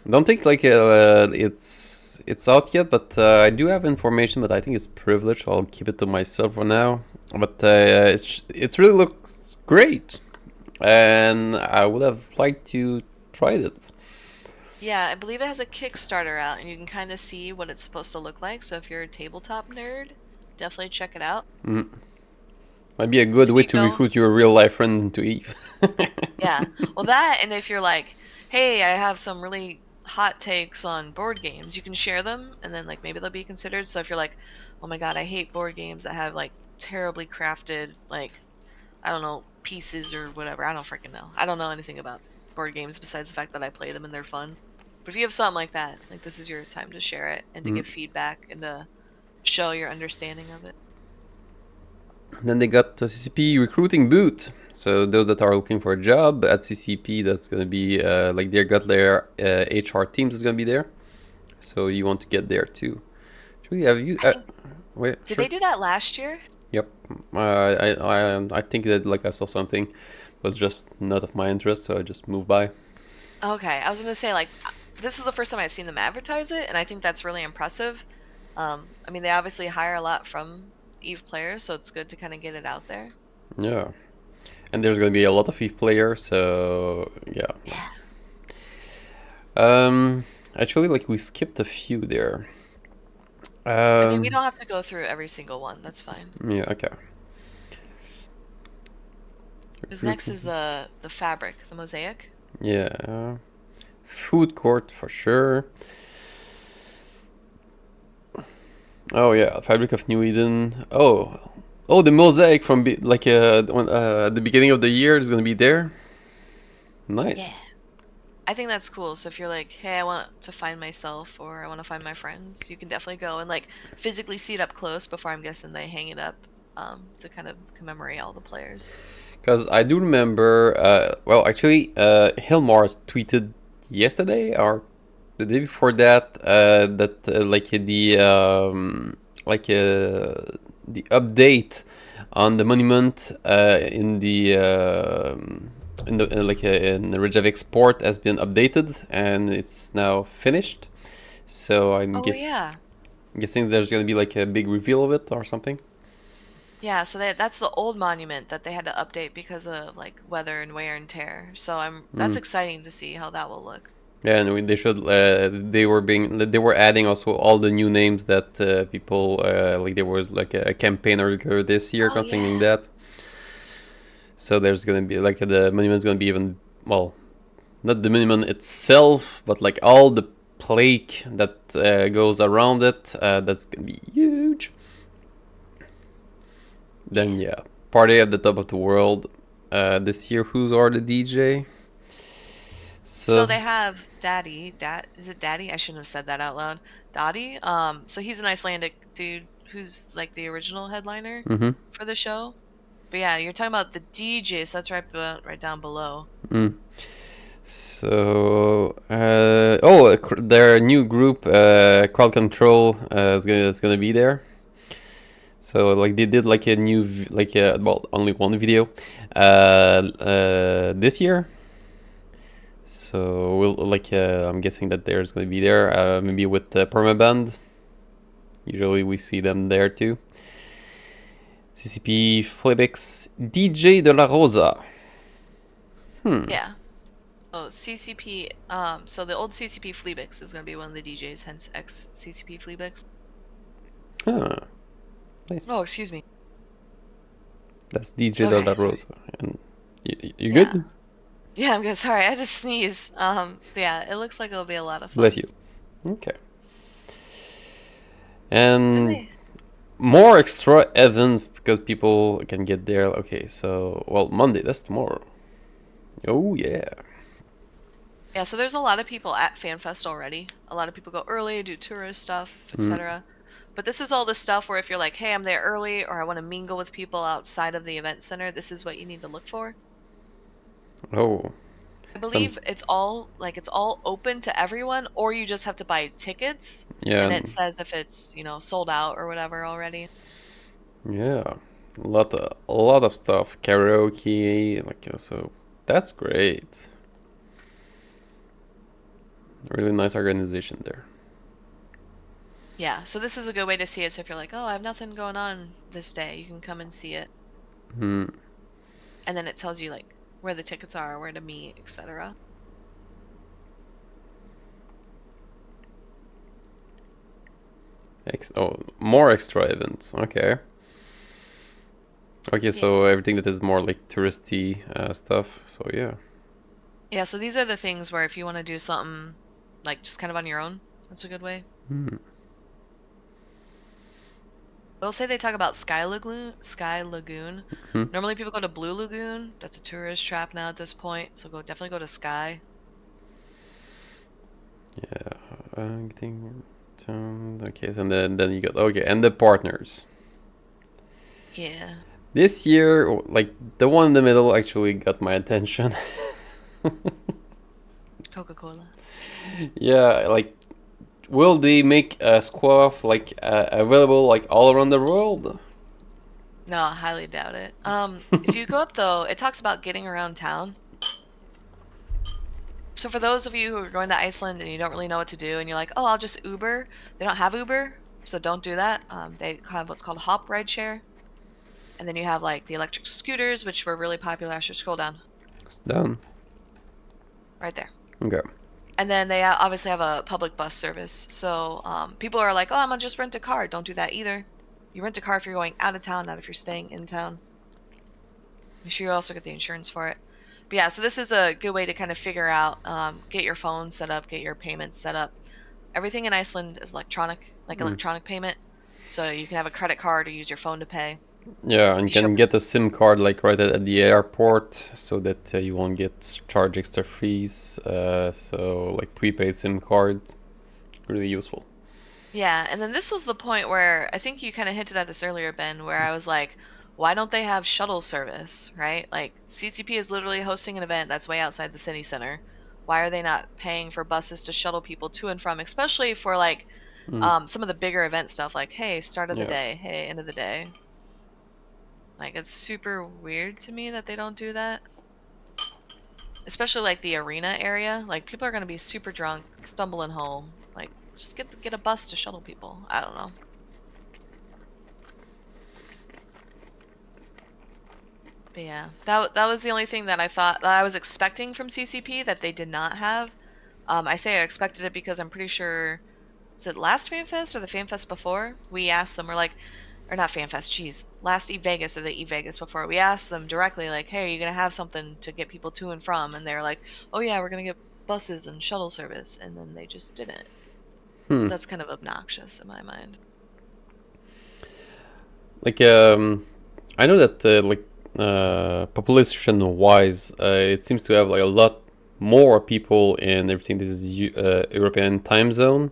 Don't think like it's out yet, but I do have information, but I think it's privileged. So I'll keep it to myself for now. But it really looks great, and I would have liked to try it. Yeah, I believe it has a Kickstarter out, and you can kind of see what it's supposed to look like. So if you're a tabletop nerd, definitely check it out. Mm. Might be a good way to Speako. recruit your real life friend into Eve. Yeah, well that, and if you're like, hey, I have some really hot takes on board games, you can share them, and then like maybe they'll be considered. So if you're like, oh my god, I hate board games that have like terribly crafted, like, I don't know, pieces or whatever. I don't freaking know. I don't know anything about board games besides the fact that I play them and they're fun. But if you have something like that, like, this is your time to share it and to give feedback and to show your understanding of it. Then they got the CCP recruiting booth. So those that are looking for a job at CCP, that's gonna be like they got their HR teams is gonna be there. So you want to get there too. Should we have you? Wait, Did sure. they do that last year? Yep. I think that like I saw something, it was just not of my interest, so I just moved by. Okay, I was gonna say, like, this is the first time I've seen them advertise it, and I think that's really impressive. I mean, they obviously hire a lot from EVE players, so it's good to kind of get it out there. Yeah. And there's gonna be a lot of EVE players, so yeah. Actually, like we skipped a few there. I mean, we don't have to go through every single one. That's fine. Yeah. Okay. Because next is the fabric, the mosaic. Yeah. Food court for sure. Oh yeah, Fabric of New Eden. Oh, the mosaic from at the beginning of the year is gonna be there. Nice. Yeah. I think that's cool. So if you're like, hey, I want to find myself or I want to find my friends, you can definitely go and like physically see it up close before I'm guessing they hang it up to kind of commemorate all the players. Because I do remember, well, actually, Hilmar tweeted yesterday or the day before that that the update on the monument in the Reykjavik port has been updated and it's now finished. So I'm guessing there's gonna be like a big reveal of it or something. Yeah, so that's the old monument that they had to update because of like weather and wear and tear. So that's exciting to see how that will look. Yeah, and they should. They were adding also all the new names that people like. There was like a campaign earlier this year concerning that. So there's gonna be like the monument's gonna be even not the monument itself, but like all the plaque that goes around it. That's gonna be huge. Then party at the top of the world. This year, who's are the DJ? So they have Daddy. Is it Daddy? I shouldn't have said that out loud. Daddy. So he's an Icelandic dude who's like the original headliner for the show. But yeah, you're talking about the DJ, so that's right down below. So their new group, Crowd Control, is gonna be there. So like they did like a new only one video this year. So I'm guessing that there's gonna be there maybe with the Permaband. Usually we see them there too. CCP Flibix DJ de la Rosa. Yeah. Oh, CCP. So the old CCP Fleabix is gonna be one of the DJs, hence ex CCP Fleabix. Huh. Nice. Oh, excuse me. That's DJ de la Rosa. And you good? Yeah, I'm good. Sorry, I had to sneeze. But yeah, it looks like it'll be a lot of fun. Bless you. Okay. And more extra events because people can get there. Okay, so Monday, that's tomorrow. Oh yeah. Yeah, so there's a lot of people at Fanfest already. A lot of people go early, do tourist stuff, etc. But this is all the stuff where if you're like, hey, I'm there early, or I want to mingle with people outside of the event center, this is what you need to look for. Oh. I believe it's all open to everyone, or you just have to buy tickets. Yeah. And it says if it's sold out or whatever already. Yeah, a lot of stuff, karaoke, so that's great. Really nice organization there. Yeah, so this is a good way to see it. So if you're like, oh, I have nothing going on this day, you can come and see it. And then it tells you like where the tickets are, where to meet, etc. More extra events. Okay. Okay, so everything that is more like touristy stuff. So yeah. Yeah, so these are the things where if you want to do something like just kind of on your own, that's a good way. I will say they talk about Sky Lagoon. Sky Lagoon. Hmm. Normally people go to Blue Lagoon. That's a tourist trap now at this point. So definitely go to Sky. Yeah, I think. Okay, so then you got okay, and the partners. Yeah. This year, like the one in the middle, actually got my attention. Coca-Cola. Yeah, like, will they make a squash like available like all around the world? No, I highly doubt it. If you go up though, it talks about getting around town. So for those of you who are going to Iceland and you don't really know what to do, and you're like, oh, I'll just Uber. They don't have Uber, so don't do that. They have what's called hop rideshare, and then you have like the electric scooters, which were really popular. I should scroll down It's done. right there. Okay. And then they obviously have a public bus service. So people are like, oh, I'm gonna just rent a car. Don't do that either. You rent a car if you're going out of town, not if you're staying in town. Make sure you also get the insurance for it. But yeah, so this is a good way to kind of figure out, get your phone set up, get your payments set up. Everything in Iceland is electronic, like electronic payment. So you can have a credit card or use your phone to pay. Yeah, and You show- can get a SIM card like right at the airport, so that you won't get charged extra fees. So like prepaid SIM card, really useful. Yeah, and then this was the point where I think you kind of hinted at this earlier, Ben, where I was like, why don't they have shuttle service, right? Like CCP is literally hosting an event that's way outside the city center. Why are they not paying for buses to shuttle people to and from, especially for like some of the bigger event stuff, like hey, start of the Yeah. day, hey, end of the day. Like it's super weird to me that they don't do that. Especially like the arena area, like people are gonna be super drunk, stumbling home. Like just get a bus to shuttle people. I don't know. But yeah, that was the only thing that I thought that I was expecting from CCP that they did not have. I say I expected it because I'm pretty sure, is it last FanFest or the FanFest before? We asked them, we're like, or not FanFest, geez, last E-Vegas or the E-Vegas before. We asked them directly, like, hey, are you gonna have something to get people to and from? And they're like, oh yeah, we're gonna get buses and shuttle service, and then they just didn't. Hmm. That's kind of obnoxious in my mind. Like I know that like population wise, it seems to have like a lot more people in everything. This is European time zone.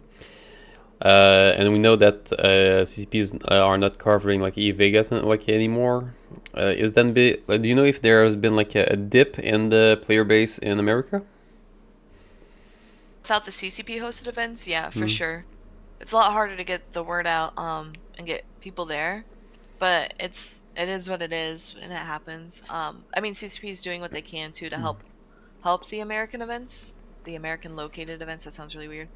And we know that CCPs are not covering like Vegas like anymore. Is then do you know if there has been like a dip in the player base in America? Without the CCP hosted events, yeah, for sure. It's a lot harder to get the word out and get people there, but it is what it is and it happens. I mean CCP is doing what they can too to help the American events, the American located events. That sounds really weird.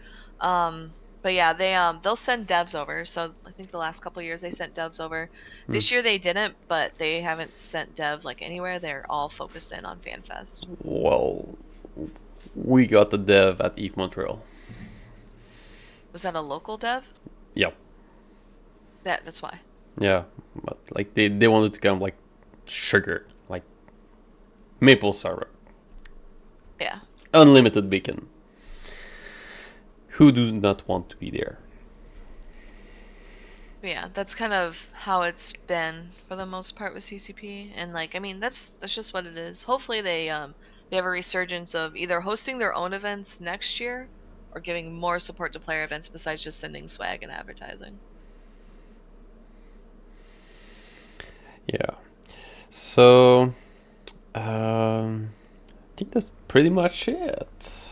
But yeah, they'll send devs over. So I think the last couple of years they sent devs over. This year they didn't, but they haven't sent devs like anywhere. They're all focused in on FanFest. Well, we got the dev at Eve Montreal. Was that a local dev? Yep. That's why. Yeah, but like they wanted to come like sugar, like maple syrup, Yeah. unlimited bacon. Who does not want to be there? But yeah, that's kind of how it's been for the most part with CCP, and like I mean that's just what it is. Hopefully they have a resurgence of either hosting their own events next year or giving more support to player events besides just sending swag and advertising. Yeah. So, I think that's pretty much it.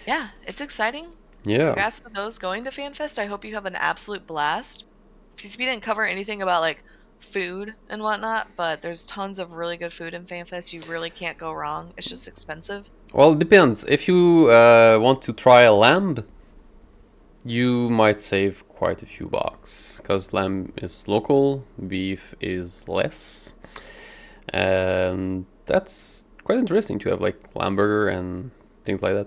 Yeah, it's exciting. Yeah. Congrats to those going to FanFest. I hope you have an absolute blast. CCP didn't cover anything about like food and whatnot, but there's tons of really good food in FanFest. You really can't go wrong. It's just expensive. Well, it depends. If you want to try a lamb, you might save quite a few bucks because lamb is local, beef is less, and that's quite interesting to have like lamb burger and things like that.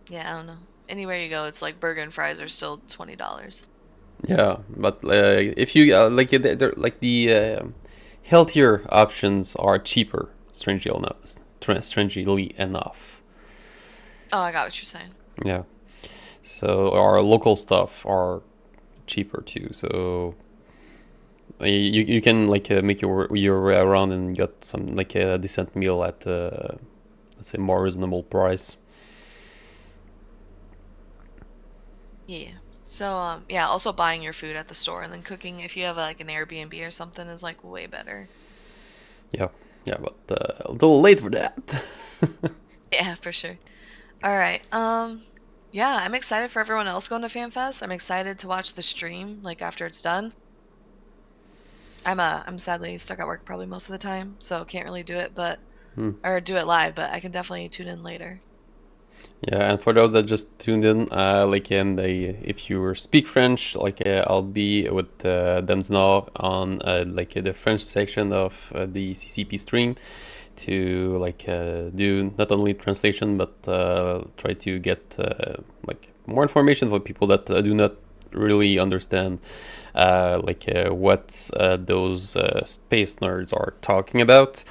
Yeah, I don't know. Anywhere you go, it's like burger and fries are still $20. Yeah, but if you like, they're like the healthier options are cheaper. Strangely enough. Oh, I got what you're saying. Yeah. So our local stuff are cheaper too. So you can like make your way around and get some like a decent meal at let's say more reasonable price. Yeah. So yeah, also buying your food at the store and then cooking if you have like an Airbnb or something is like way better. Yeah, but a little late for that. Yeah, for sure. All right. Yeah, I'm excited for everyone else going to FanFest. I'm excited to watch the stream like after it's done. I'm sadly stuck at work probably most of the time, so can't really do it, but or do it live, but I can definitely tune in later. Yeah, and for those that just tuned in, like if you speak French, like I'll be with Demsnor on like the French section of the CCP stream to like do not only translation but try to get like more information for people that do not really understand what those space nerds are talking about.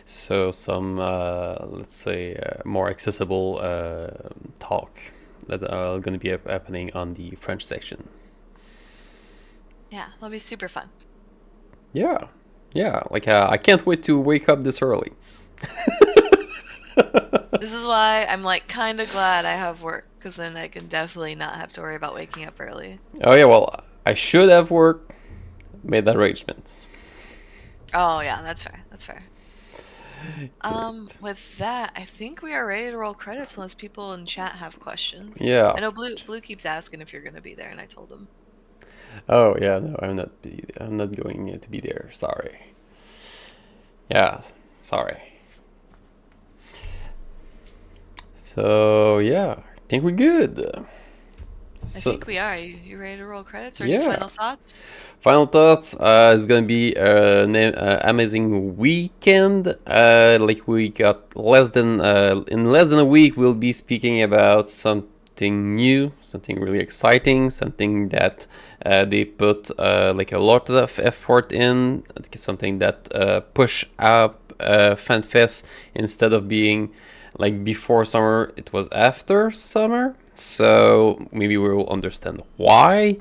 So some, let's say, more accessible talk that are going to be happening on the French section. Yeah, that'll be super fun. Yeah, like I can't wait to wake up this early. This is why I'm like kind of glad I have work, because then I can definitely not have to worry about waking up early. Oh yeah, well, I should have work, made arrangements. Oh yeah, that's fair. That's fair. Great. With that, I think we are ready to roll credits unless people in chat have questions. Yeah. I know Blue keeps asking if you're gonna be there, and I told him. Oh yeah, no, I'm not going to be there. Sorry. Yeah, sorry. So yeah, I think we're good. I think we are. You ready to roll credits? Or Yeah. any final thoughts? Final thoughts. It's gonna be an amazing weekend. Like we got in less than a week, we'll be speaking about something new, something really exciting, something that they put like a lot of effort in. I think it's something that push up Fanfest instead of being like before summer, it was after summer. So maybe we'll understand why.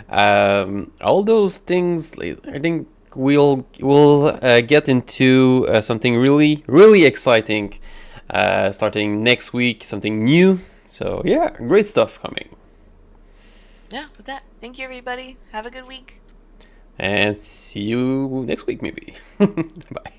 All those things, I think we'll get into something really exciting starting next week. Something new. So yeah, great stuff coming. Yeah, with that, thank you everybody. Have a good week. And see you next week maybe. Bye.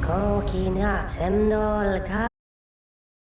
Kokina semdol ka